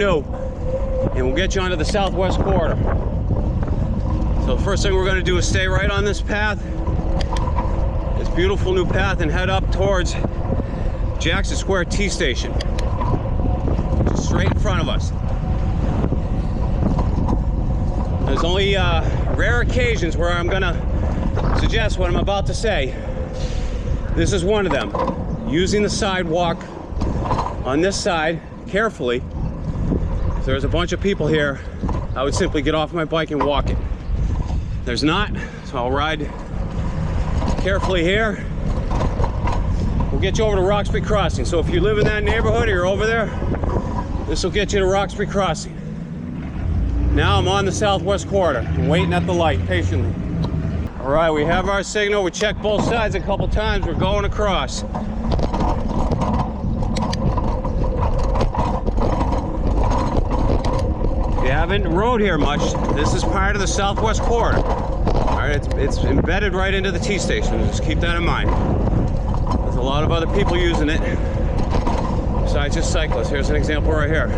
new, and we'll get you onto the southwest corridor. So the first thing we're going to do is stay right on this path, this beautiful new path, and head up towards Jackson Square T Station, just straight in front of us. There's only rare occasions where I'm going to suggest what I'm about to say. This is one of them. Using the sidewalk on this side carefully. If there's a bunch of people here, I would simply get off my bike and walk it. There's not, so I'll ride carefully here. We'll get you over to Roxbury Crossing. So if you live in that neighborhood or you're over there, this will get you to Roxbury Crossing. Now I'm on the southwest corridor. I'm waiting at the light patiently. All right, we have our signal. We checked both sides a couple times. We're going across. You haven't rode here much. This is part of the southwest corridor. All right, it's embedded right into the T station. Just keep that in mind. There's a lot of other people using it besides just cyclists. Here's an example right here.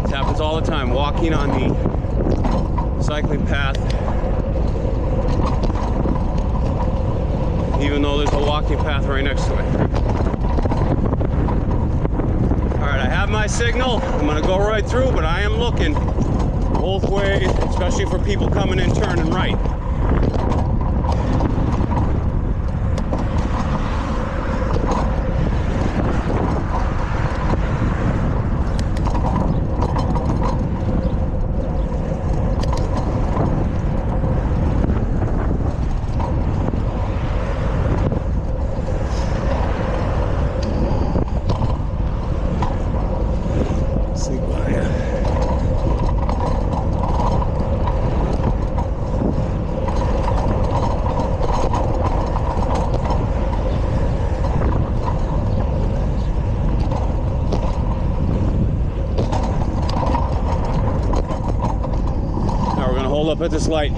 This happens all the time. Walking on the cycling path, even though there's a walking path right next to it. All right, I have my signal. I'm gonna go right through, but I am looking both ways, especially for people coming in turning right. Up at this light,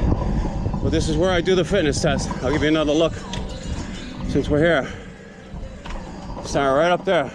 but this is where I do the fitness test. I'll give you another look since we're here. Start right up there.